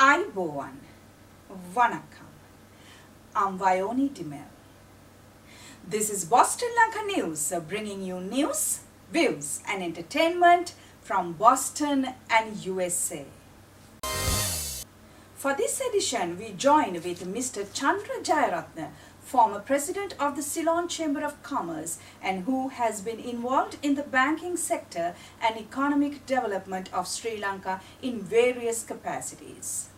Aibowan, Vanakkam. I'm Vioni Dimel. This is Boston Lanka News, bringing you news, views and entertainment from Boston and USA. For this edition, we join with Mr. Chandra Jayarathna, former president of the Ceylon Chamber of Commerce and who has been involved in the banking sector and economic development of Sri Lanka in various capacities.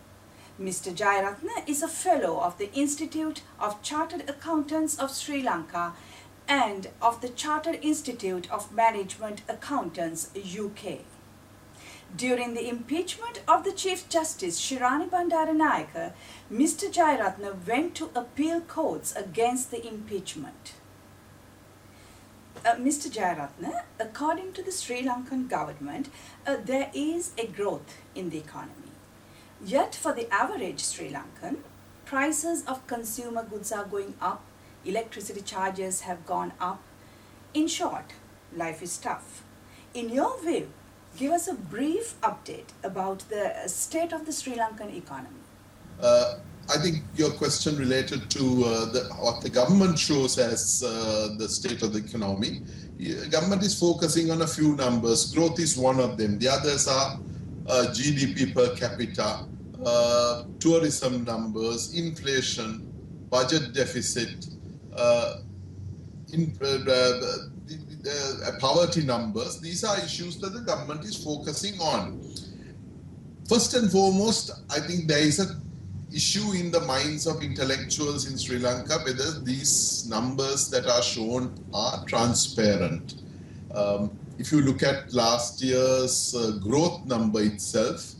Mr. Jayarathna is a fellow of the Institute of Chartered Accountants of Sri Lanka and of the Chartered Institute of Management Accountants, UK. During the impeachment of the Chief Justice Shirani Bandaranayake, Mr. Jayarathna went to appeal courts against the impeachment. Mr. Jayarathna, according to the Sri Lankan government, there is a growth in the economy. Yet for the average Sri Lankan, prices of consumer goods are going up, electricity charges have gone up. In short, life is tough. In your view, give us a brief update about the state of the Sri Lankan economy. I think your question related to what the government shows as the state of the economy. Government is focusing on a few numbers. Growth is one of them. The others are GDP per capita, tourism numbers, inflation, budget deficit, poverty numbers. These are issues that the government is focusing on. First and foremost, I think there is an issue in the minds of intellectuals in Sri Lanka whether these numbers that are shown are transparent. If you look at last year's growth number itself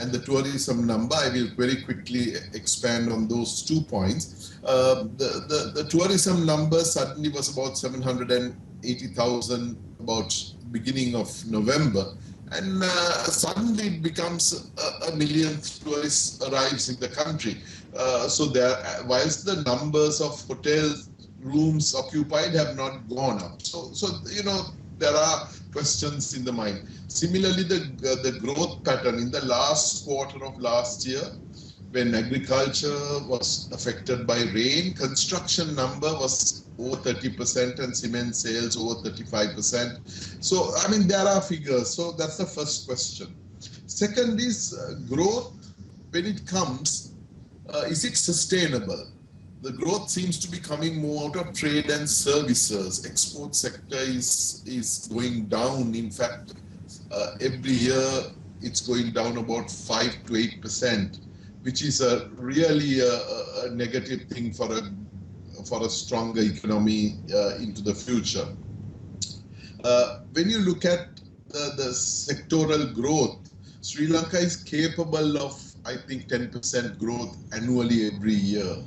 and the tourism number, I will very quickly expand on those 2 points. The tourism number suddenly was about 780,000 about beginning of November, and suddenly it becomes a millionth tourist arrives in the country. So there, whilst the numbers of hotel rooms occupied have not gone up, so you know there are questions in the mind. Similarly, the growth pattern in the last quarter of last year, when agriculture was affected by rain, construction number was over 30% and cement sales over 35%. So, I mean, there are figures. So that's the first question. Second is growth, when it comes, is it sustainable? The growth seems to be coming more out of trade and services. Export sector is going down. In fact, every year it's going down about 5 to 8%, which is a really a negative thing for a stronger economy into the future. When you look at the sectoral growth, Sri Lanka is capable of, I think, 10% growth annually every year.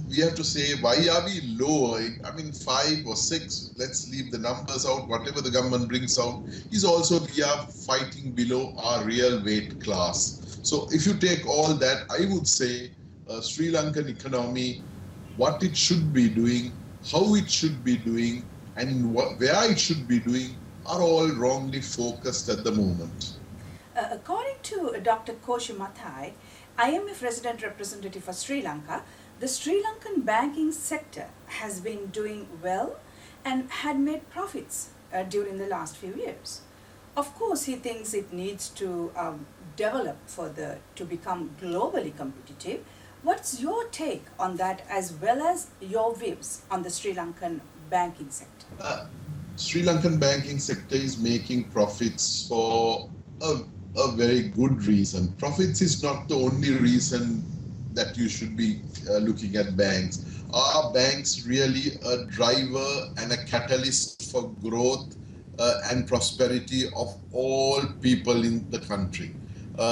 We have to say, why are we lower? I mean, 5 or 6, let's leave the numbers out, whatever the government brings out, is also we are fighting below our real weight class. So if you take all that, I would say Sri Lankan economy, what it should be doing, how it should be doing, and where it should be doing are all wrongly focused at the moment. According to Dr. Koshi Mathai, IMF resident representative for Sri Lanka, the Sri Lankan banking sector has been doing well and had made profits during the last few years. Of course, he thinks it needs to develop further to become globally competitive. What's your take on that, as well as your views on the Sri Lankan banking sector? Sri Lankan banking sector is making profits for a very good reason. Profits is not the only reason that you should be looking at banks. Are banks really a driver and a catalyst for growth and prosperity of all people in the country?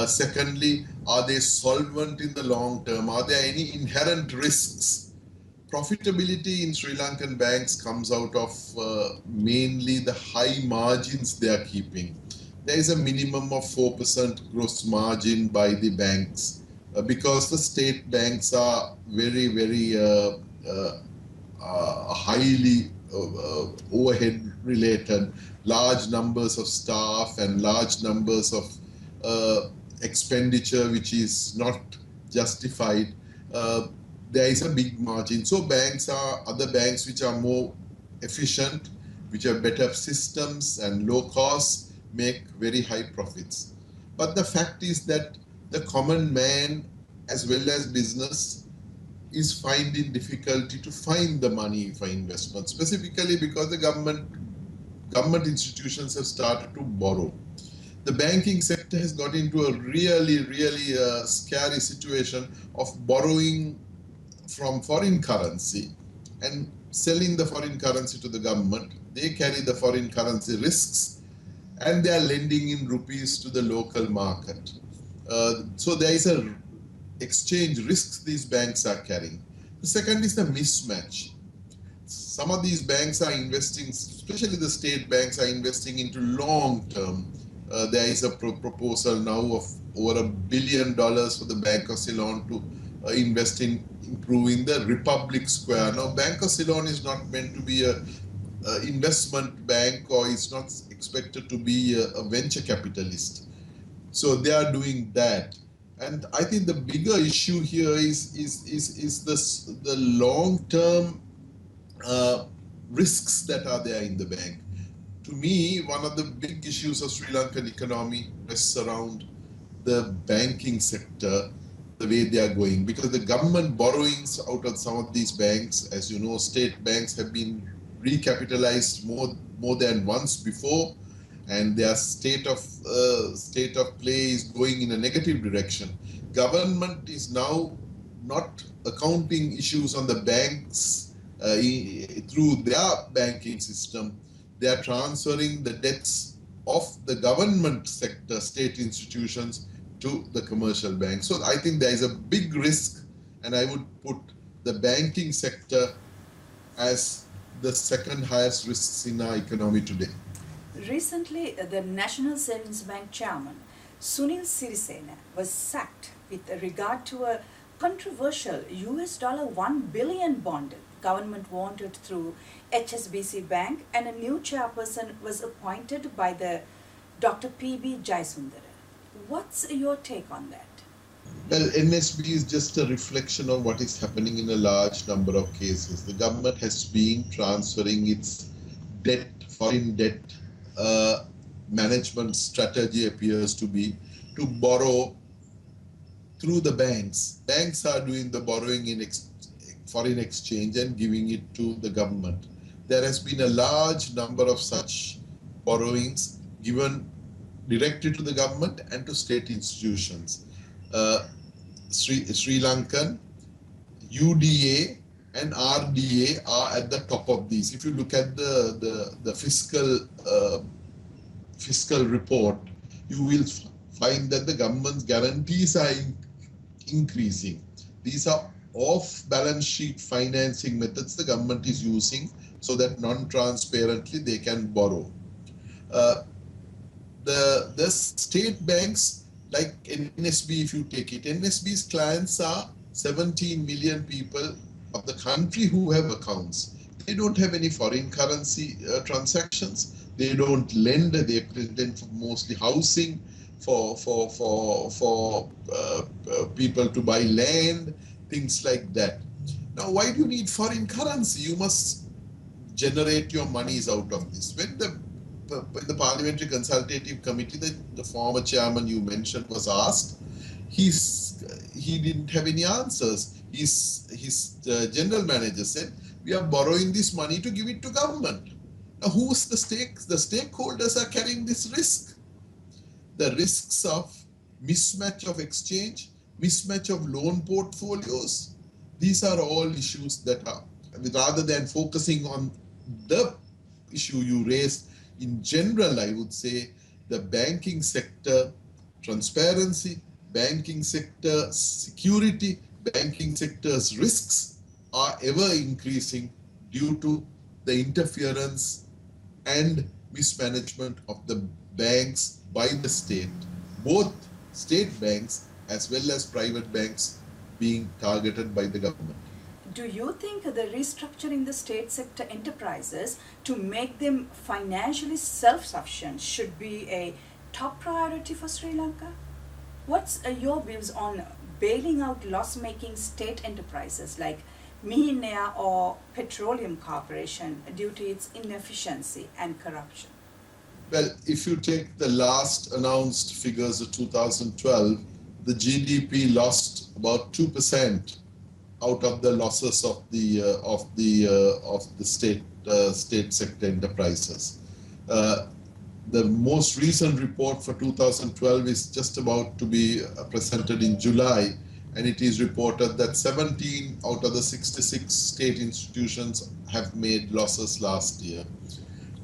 Secondly, are they solvent in the long term? Are there any inherent risks? Profitability in Sri Lankan banks comes out of mainly the high margins they are keeping. There is a minimum of 4% gross margin by the banks because the state banks are very, very highly overhead related, large numbers of staff and large numbers of expenditure which is not justified, there is a big margin. So other banks which are more efficient, which have better systems and low costs, make very high profits. But the fact is that the common man as well as business is finding difficulty to find the money for investment, specifically because the government institutions have started to borrow. The banking sector has got into a really scary situation of borrowing from foreign currency and selling the foreign currency to the government. They carry the foreign currency risks and they are lending in rupees to the local market. So there is a exchange risks these banks are carrying. The second is the mismatch. Some of these banks are investing, especially the state banks are investing into long term. There is a proposal now of over $1 billion for the Bank of Ceylon to invest in improving the Republic Square. Now, Bank of Ceylon is not meant to be a investment bank, or it's not expected to be a venture capitalist. So they are doing that. And I think the bigger issue here is the long-term risks that are there in the bank. To me, one of the big issues of Sri Lankan economy rests around the banking sector, the way they are going, because the government borrowings out of some of these banks, as you know, state banks have been recapitalized more than once before, and their state of play is going in a negative direction. Government is now not accounting issues on the banks through their banking system. They are transferring the debts of the government sector, state institutions, to the commercial banks. So I think there is a big risk, and I would put the banking sector as the second highest risks in our economy today. Recently, the National Savings Bank chairman, Sunil Sirisena, was sacked with regard to a controversial $1 billion bond government wanted through HSBC Bank, and a new chairperson was appointed by the Dr. P.B. Jayasundara. What's your take on that? Well, NSB is just a reflection of what is happening in a large number of cases. The government has been transferring its debt, foreign debt management strategy appears to be to borrow through the banks. Banks are doing the borrowing in foreign exchange and giving it to the government. There has been a large number of such borrowings given directly to the government and to state institutions. Sri Lankan, UDA and RDA are at the top of these. If you look at the fiscal report, you will find that the government's guarantees are increasing. These are off-balance sheet financing methods the government is using so that non-transparently they can borrow. The state banks like NSB, if you take it, NSB's clients are 17 million people of the country who have accounts. They don't have any foreign currency transactions. They don't lend. They lend for mostly housing, for people to buy land, things like that. Now, why do you need foreign currency? You must generate your monies out of this. When the Parliamentary Consultative Committee, the former chairman you mentioned was asked, he didn't have any answers. His general manager said, we are borrowing this money to give it to government. Now, who's the stake? The stakeholders are carrying this risk. The risks of mismatch of exchange, mismatch of loan portfolios. These are all issues that are, rather than focusing on the issue you raised, in general, I would say the banking sector transparency, banking sector security, banking sector's risks are ever increasing due to the interference and mismanagement of the banks by the state, both state banks as well as private banks being targeted by the government. Do you think the restructuring the state sector enterprises to make them financially self-sufficient should be a top priority for Sri Lanka? What's your views on bailing out loss-making state enterprises like Mihinea or Petroleum Corporation due to its inefficiency and corruption? Well, if you take the last announced figures of 2012, the GDP lost about 2% out of the losses of the state sector enterprises. The most recent report for 2012 is just about to be presented in July, and it is reported that 17 out of the 66 state institutions have made losses last year,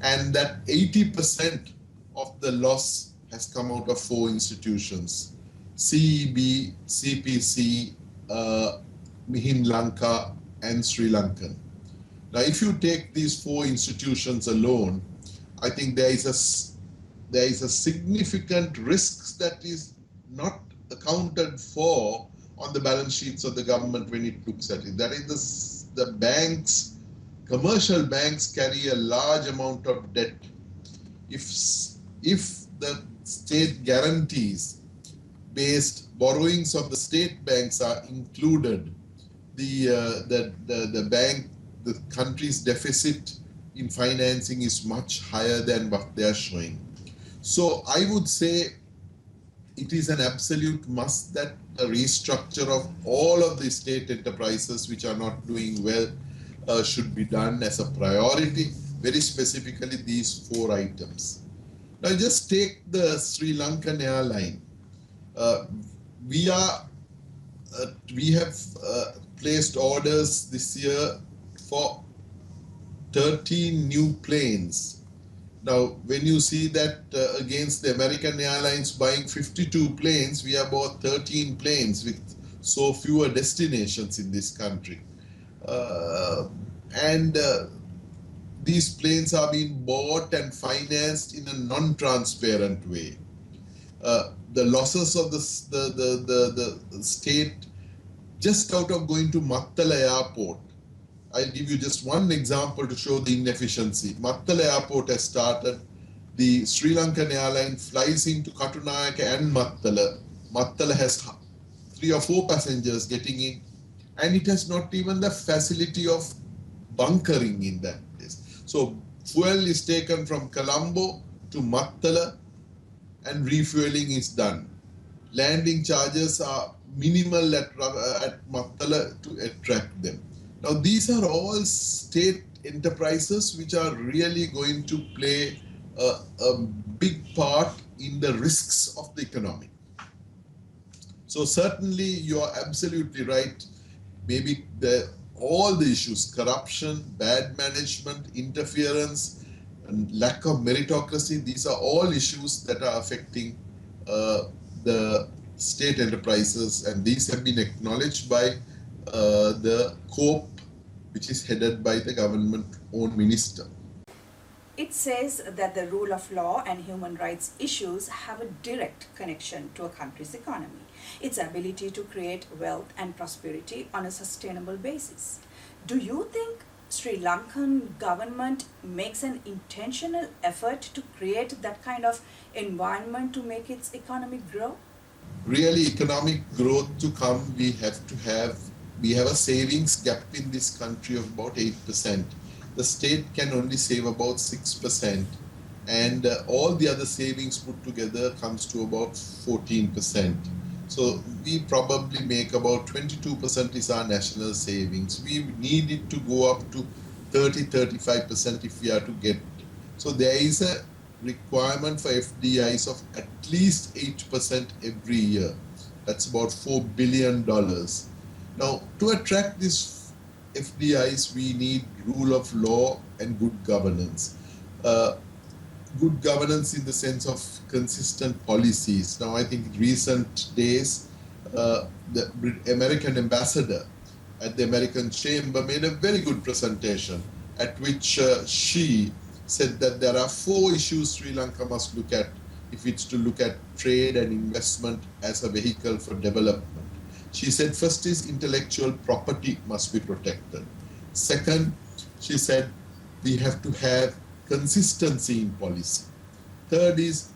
and that 80% of the loss has come out of 4 institutions: CEB, CPC, Mihin Lanka, and Sri Lankan. Now, if you take these 4 institutions alone, I think there is a significant risk that is not accounted for on the balance sheets of the government when it looks at it. That is, the banks, commercial banks carry a large amount of debt. If the state guarantees based borrowings of the state banks are included, the country's deficit in financing is much higher than what they are showing. So I would say it is an absolute must that a restructure of all of the state enterprises which are not doing well should be done as a priority, very specifically these 4 items. Now just take the Sri Lankan airline. We have placed orders this year for 13 new planes. Now, when you see that against the American Airlines buying 52 planes, we have bought 13 planes with so fewer destinations in this country. These planes are being bought and financed in a non-transparent way. The losses of the state just out of going to Mattala Airport. I'll give you just one example to show the inefficiency. Mattala Airport has started. The Sri Lankan airline flies into Katunayaka and Mattala. Mattala has 3 or 4 passengers getting in, and it has not even the facility of bunkering in that place. So fuel is taken from Colombo to Mattala and refueling is done. Landing charges are minimal at Mattala to attract them. Now, these are all state enterprises which are really going to play a big part in the risks of the economy. So certainly you are absolutely right. Maybe all the issues, corruption, bad management, interference, and lack of meritocracy, these are all issues that are affecting the state enterprises, and these have been acknowledged by the COPE, which is headed by the government-owned minister. It says that the rule of law and human rights issues have a direct connection to a country's economy, its ability to create wealth and prosperity on a sustainable basis. Do you think Sri Lankan government makes an intentional effort to create that kind of environment to make its economy grow? Really, economic growth to come, we have a savings gap in this country of about 8%. The state can only save about 6%, and all the other savings put together comes to about 14%. So we probably make about 22% is our national savings. We need it to go up to 30-35% if we are to get. So there is a requirement for FDIs of at least 8% every year. That's about $4 billion. Now, to attract these FDIs, we need rule of law and good governance. Good governance in the sense of consistent policies. Now, I think in recent days, the American ambassador at the American Chamber made a very good presentation at which she said that there are 4 issues Sri Lanka must look at if it's to look at trade and investment as a vehicle for development. She said first is intellectual property must be protected. Second, she said we have to have consistency in policy. Third is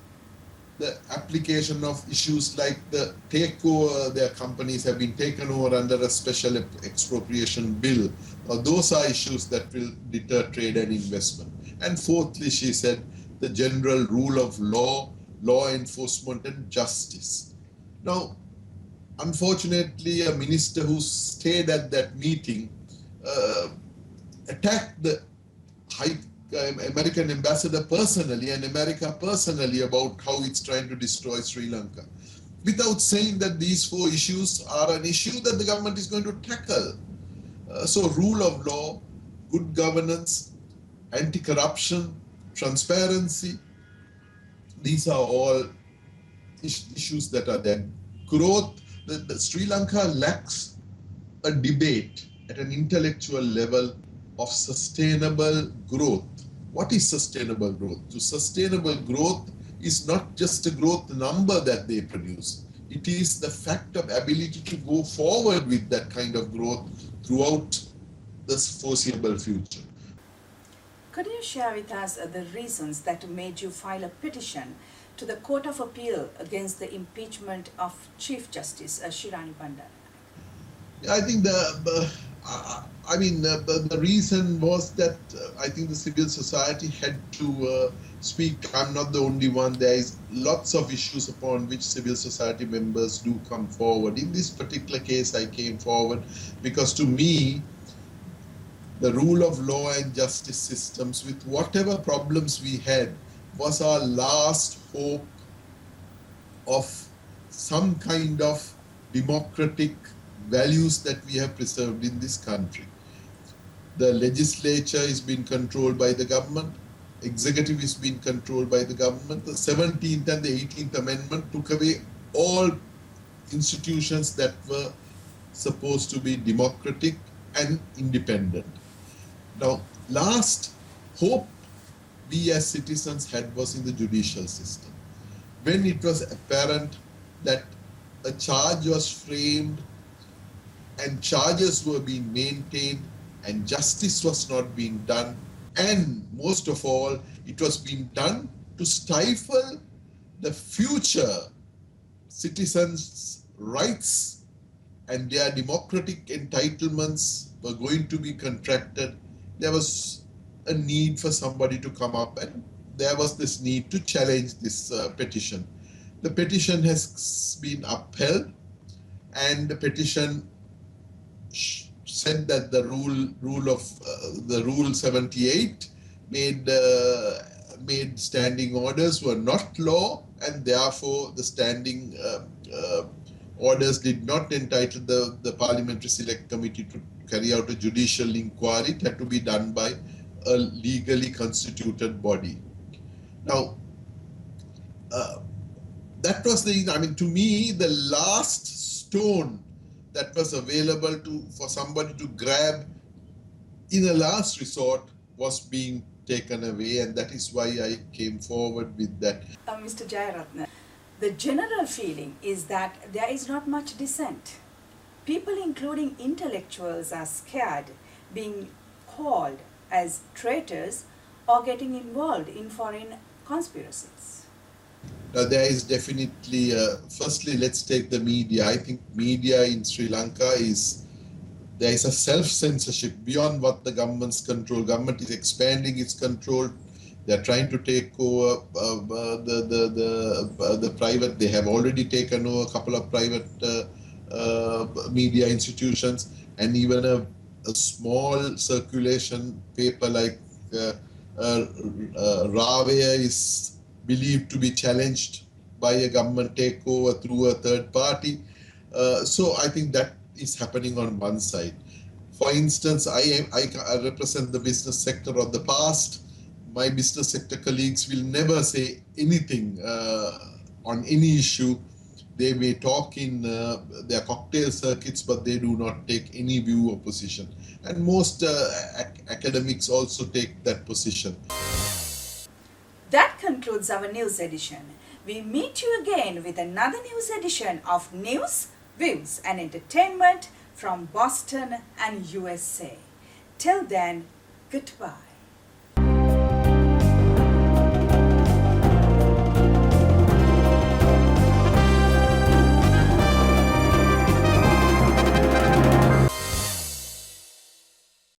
the application of issues like the takeover, their companies have been taken over under a special expropriation bill. Those are issues that will deter trade and investment. And fourthly, she said, the general rule of law, law enforcement and justice. Now, unfortunately, a minister who stayed at that meeting attacked the American ambassador personally and America personally about how it's trying to destroy Sri Lanka, without saying that these four issues are an issue that the government is going to tackle. So rule of law, good governance, anti-corruption, transparency, these are all issues that are there. Growth, the Sri Lanka lacks a debate at an intellectual level of sustainable growth. What is sustainable growth? So sustainable growth is not just a growth number that they produce. It is the fact of ability to go forward with that kind of growth throughout the foreseeable future. Could you share with us the reasons that made you file a petition to the Court of Appeal against the impeachment of Chief Justice Shirani Bandara? I think the reason was that I think the civil society had to speak. I'm not the only one. There is lots of issues upon which civil society members do come forward. In this particular case, I came forward because to me, the rule of law and justice systems, with whatever problems we had, was our last hope of some kind of democratic values that we have preserved in this country. The legislature is being controlled by the government, executive is being controlled by the government. The 17th and the 18th Amendment took away all institutions that were supposed to be democratic and independent. Now, last hope we as citizens had was in the judicial system. When it was apparent that a charge was framed and charges were being maintained and justice was not being done, and most of all, it was being done to stifle the future citizens' rights and their democratic entitlements were going to be contracted. There was a need for somebody to come up, and there was this need to challenge this petition. The petition has been upheld, and the petition said that the rule 78 made standing orders were not law, and therefore the standing orders did not entitle the Parliamentary Select Committee to carry out a judicial inquiry. It had to be done by a legally constituted body. Now, that was to me, the last stone that was available for somebody to grab in a last resort was being taken away, and that is why I came forward with that. Mr. Jayarathna, the general feeling is that there is not much dissent. People, including intellectuals, are scared being called as traitors or getting involved in foreign conspiracies. There is definitely, firstly, let's take the media. I think media in Sri Lanka there is a self-censorship beyond what the government's control. Government is expanding its control. They're trying to take over the private. They have already taken over a couple of private media institutions, and even a small circulation paper like Ravaya is believed to be challenged by a government takeover through a third party. So I think that is happening on one side. For instance, I represent the business sector of the past. My business sector colleagues will never say anything on any issue. They may talk in their cocktail circuits, but they do not take any view or position. And most academics also take that position. That concludes our news edition. We meet you again with another news edition of News, Views and Entertainment from Boston and USA. Till then, goodbye.